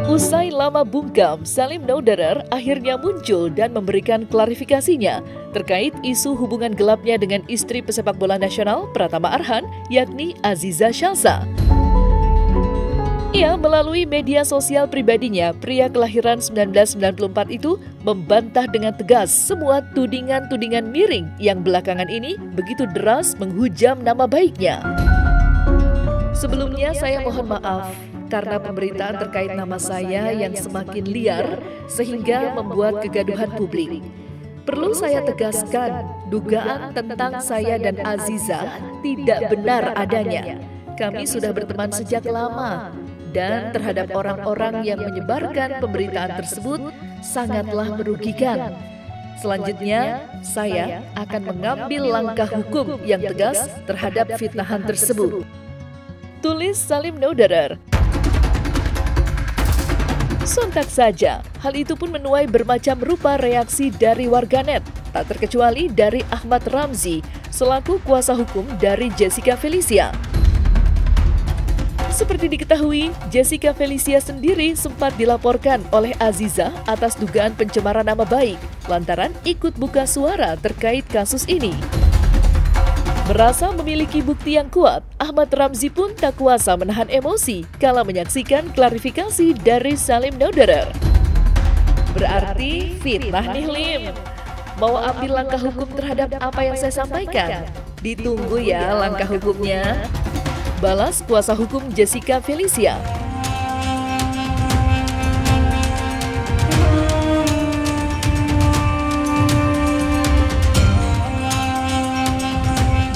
Usai lama bungkam, Salim Naudere akhirnya muncul dan memberikan klarifikasinya terkait isu hubungan gelapnya dengan istri pesepak bola nasional Pratama Arhan, yakni Aziza Shalsa. Ia melalui media sosial pribadinya, pria kelahiran 1994 itu membantah dengan tegas semua tudingan-tudingan miring yang belakangan ini begitu deras menghujam nama baiknya. Sebelumnya saya mohon maaf karena pemberitaan terkait nama saya yang semakin liar sehingga membuat kegaduhan publik. Perlu saya tegaskan, dugaan tentang saya dan Aziza tidak benar adanya. Kami sudah berteman sejak lama dan terhadap orang-orang yang menyebarkan pemberitaan tersebut sangatlah merugikan. Selanjutnya, saya akan mengambil langkah hukum yang tegas terhadap fitnahan tersebut. Tulis Salim Naudere. Sontak saja, hal itu pun menuai bermacam rupa reaksi dari warganet, tak terkecuali dari Ahmad Ramzi, selaku kuasa hukum dari Jessica Felicia. Seperti diketahui, Jessica Felicia sendiri sempat dilaporkan oleh Aziza atas dugaan pencemaran nama baik, lantaran ikut buka suara terkait kasus ini. Merasa memiliki bukti yang kuat, Ahmad Ramzi pun tak kuasa menahan emosi kala menyaksikan klarifikasi dari Salim Naudere. Berarti fitnah nih Lim. Mau ambil langkah hukum terhadap apa yang saya sampaikan? Ditunggu ya langkah hukumnya. Balas kuasa hukum Jessica Felicia.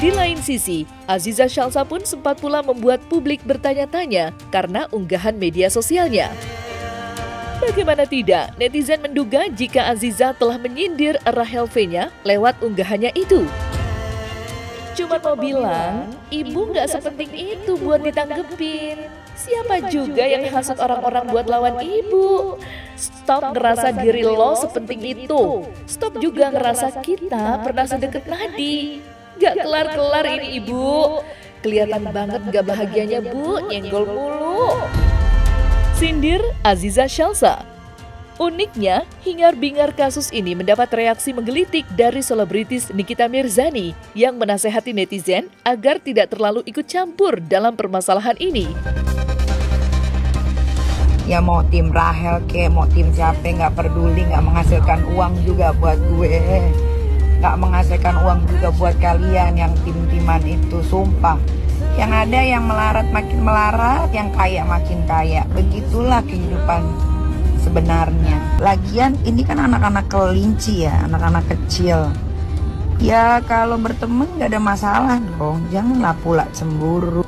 Di lain sisi, Aziza Shalsa pun sempat pula membuat publik bertanya-tanya karena unggahan media sosialnya. Bagaimana tidak, netizen menduga jika Aziza telah menyindir Rahel V-nya lewat unggahannya itu. Cuma mau bilang, ibu nggak sepenting itu buat ditanggepin. Siapa juga yang hasut orang-orang buat lawan ibu? Stop ngerasa diri lo sepenting itu. Stop juga ngerasa kita pernah sedekat nadi. Gak kelar-kelar ini ibu. Kelihatan banget gak bahagianya bu, nyenggol mulu. Sindir Aziza Shalsa. Uniknya, hingar-bingar kasus ini mendapat reaksi menggelitik dari selebritis Nikita Mirzani yang menasehati netizen agar tidak terlalu ikut campur dalam permasalahan ini. Ya mau tim Rahel ke, mau tim siapa, gak peduli, gak menghasilkan uang juga buat gue. Gak menghasilkan uang juga buat kalian yang tim-timan itu, sumpah. Yang ada yang melarat makin melarat, yang kaya makin kaya. Begitulah kehidupan sebenarnya. Lagian ini kan anak-anak kelinci ya, anak-anak kecil. Ya kalau berteman gak ada masalah dong, janganlah pula cemburu.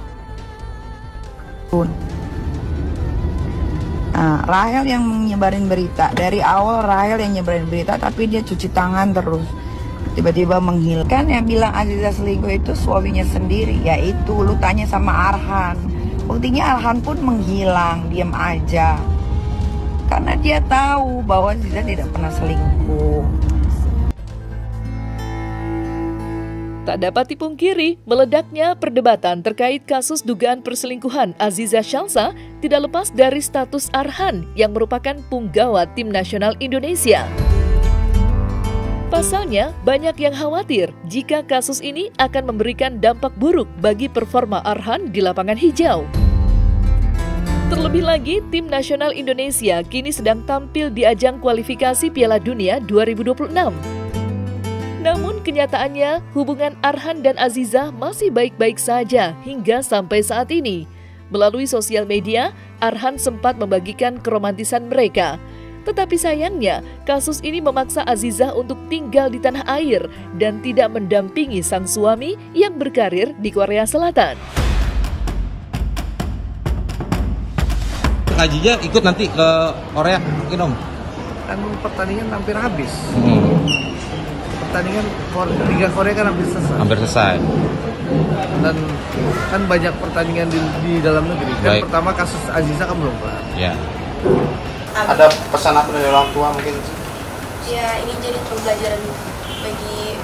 Nah, Rahel yang nyebarin berita. Dari awal Rahel yang nyebarin berita, tapi dia cuci tangan terus. Tiba-tiba menghilang. Kan yang bilang Aziza selingkuh itu suaminya sendiri. Yaitu lu tanya sama Arhan. Buktinya Arhan pun menghilang, diam aja. Karena dia tahu bahwa Aziza tidak pernah selingkuh. Tak dapat dipungkiri, meledaknya perdebatan terkait kasus dugaan perselingkuhan Aziza Shalsa tidak lepas dari status Arhan yang merupakan punggawa tim nasional Indonesia. Pasalnya, banyak yang khawatir jika kasus ini akan memberikan dampak buruk bagi performa Arhan di lapangan hijau. Terlebih lagi, tim nasional Indonesia kini sedang tampil di ajang kualifikasi Piala Dunia 2026. Namun kenyataannya, hubungan Arhan dan Aziza masih baik-baik saja hingga sampai saat ini. Melalui sosial media, Arhan sempat membagikan keromantisan mereka. Tetapi sayangnya, kasus ini memaksa Aziza untuk tinggal di tanah air dan tidak mendampingi sang suami yang berkarir di Korea Selatan. Aziza ikut nanti ke Korea, Om? Kan pertandingan hampir habis. Pertandingan Liga Korea kan hampir selesai. Dan kan banyak pertandingan di dalam negeri. Kan pertama kasus Aziza kan belum kelar. Ya. Ada pesan apa dari orang tua mungkin? Ya ini jadi pembelajaran bagi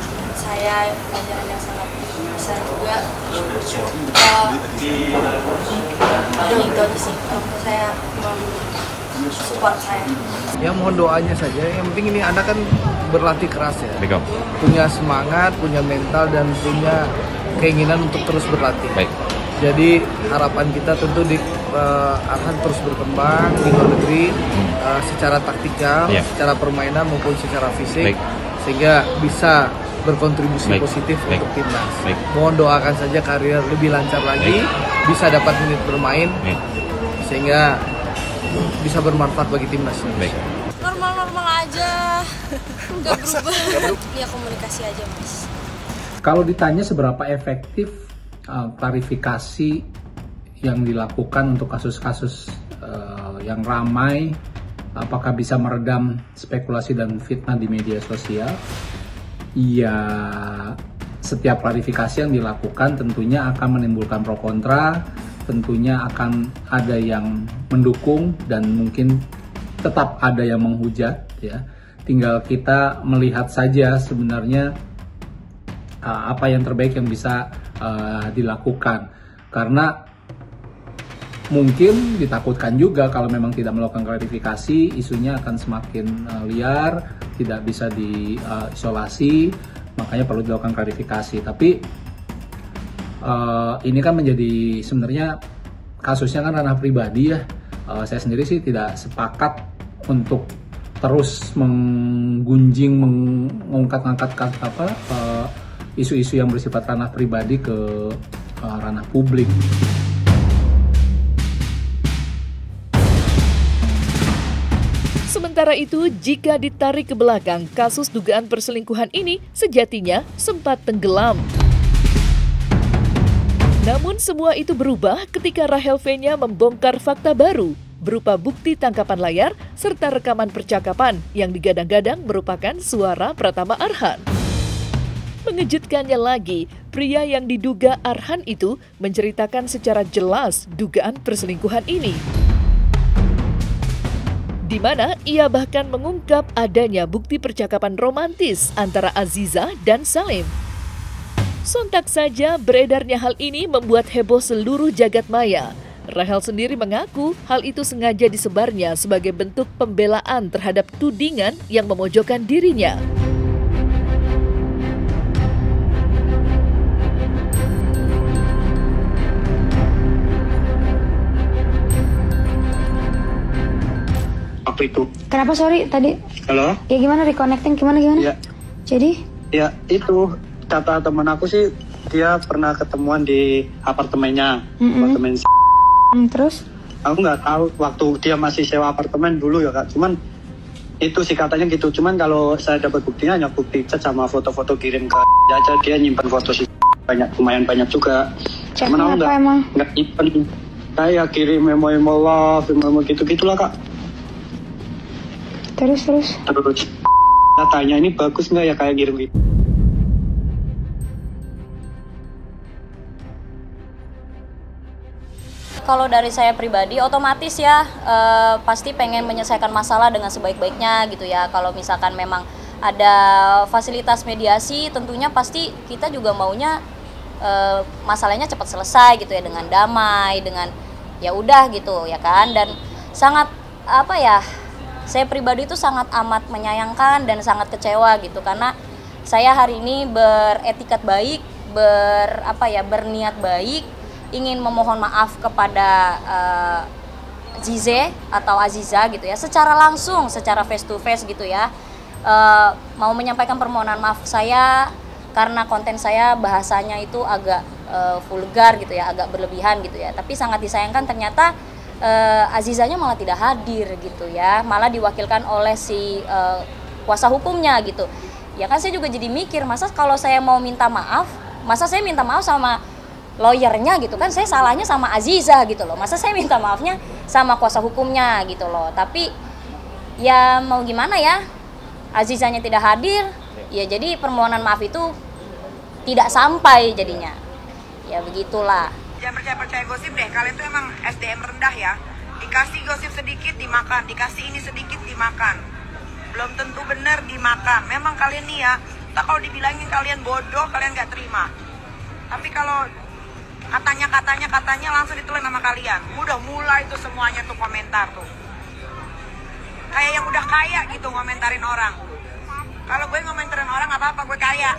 saya pelajaran yang sangat besar juga. Itu aja sih, saya support saya. Ya mohon doanya saja. Yang penting ini Anda kan berlatih keras ya. Punya semangat, punya mental dan punya keinginan untuk terus berlatih. Baik. Jadi harapan kita tentu di Arhan terus berkembang di luar negeri secara taktikal, secara permainan maupun secara fisik, sehingga bisa berkontribusi positif untuk timnas. Mohon doakan saja karir lebih lancar lagi, bisa dapat menit bermain, sehingga bisa bermanfaat bagi timnas. Normal-normal aja, nggak berubah. Ya komunikasi aja mas. Kalau ditanya seberapa efektif klarifikasi yang dilakukan untuk kasus-kasus yang ramai, apakah bisa meredam spekulasi dan fitnah di media sosial? Ya, setiap klarifikasi yang dilakukan tentunya akan menimbulkan pro kontra, tentunya akan ada yang mendukung dan mungkin tetap ada yang menghujat ya. Tinggal kita melihat saja sebenarnya apa yang terbaik yang bisa dilakukan, karena mungkin ditakutkan juga kalau memang tidak melakukan klarifikasi, isunya akan semakin liar, tidak bisa diisolasi, makanya perlu dilakukan klarifikasi. Tapi ini kan menjadi sebenarnya kasusnya kan ranah pribadi ya. Saya sendiri sih tidak sepakat untuk terus menggunjing, mengangkat-angkat isu-isu yang bersifat ranah pribadi ke ranah publik. Sementara itu, jika ditarik ke belakang, kasus dugaan perselingkuhan ini sejatinya sempat tenggelam. Namun semua itu berubah ketika Rahel V-nya membongkar fakta baru berupa bukti tangkapan layar serta rekaman percakapan yang digadang-gadang merupakan suara Pratama Arhan. Mengejutkannya lagi, pria yang diduga Arhan itu menceritakan secara jelas dugaan perselingkuhan ini. Di mana ia bahkan mengungkap adanya bukti percakapan romantis antara Aziza dan Salim. Sontak saja beredarnya hal ini membuat heboh seluruh jagat maya. Rahel sendiri mengaku hal itu sengaja disebarnya sebagai bentuk pembelaan terhadap tudingan yang memojokkan dirinya. Itu. Kenapa sorry tadi? Halo? Ya gimana reconnecting gimana? Ya. Jadi? Ya itu kata temen aku sih dia pernah ketemuan di apartemennya, apartemen. Terus? Aku nggak tahu waktu dia masih sewa apartemen dulu ya kak. Cuman itu sih katanya gitu. Cuman kalau saya dapat buktinya hanya bukti chat sama foto-foto kirim ke aja, dia nyimpan foto sih lumayan banyak juga. Cuman aku nggak nyimpan. Saya kirim memo love, memo gitu-gitulah kak. Terus tanya ini bagus nggak ya kayak kirim gitu. Kalau dari saya pribadi otomatis ya pasti pengen menyelesaikan masalah dengan sebaik-baiknya gitu ya. Kalau misalkan memang ada fasilitas mediasi tentunya pasti kita juga maunya masalahnya cepat selesai gitu ya, dengan damai, dengan ya udah gitu ya kan. Dan sangat saya pribadi itu sangat amat menyayangkan dan sangat kecewa gitu, karena saya hari ini beretikat baik, berniat baik, ingin memohon maaf kepada Zize atau Aziza gitu ya, secara langsung, secara face to face gitu ya, mau menyampaikan permohonan maaf saya karena konten saya bahasanya itu agak vulgar gitu ya, agak berlebihan gitu ya. Tapi sangat disayangkan ternyata Azizanya malah tidak hadir gitu ya, malah diwakilkan oleh si kuasa hukumnya gitu. Ya kan saya juga jadi mikir, masa kalau saya mau minta maaf, masa saya minta maaf sama lawyernya gitu kan, saya salahnya sama Aziza gitu loh, masa saya minta maafnya sama kuasa hukumnya gitu loh. Tapi ya mau gimana ya, Azizanya tidak hadir, ya jadi permohonan maaf itu tidak sampai jadinya. Ya begitulah. Jangan percaya gosip deh, kalian tuh emang SDM rendah ya. Dikasih gosip sedikit dimakan, dikasih ini sedikit dimakan. Belum tentu benar dimakan. Memang kalian nih ya, Kita kalau dibilangin kalian bodoh, kalian nggak terima. Tapi kalau katanya langsung ditulis nama kalian. Udah mulai tuh semuanya tuh komentar tuh. Kayak yang udah kaya gitu ngomentarin orang. Kalau gue ngomentarin orang apa-apa, gue kaya.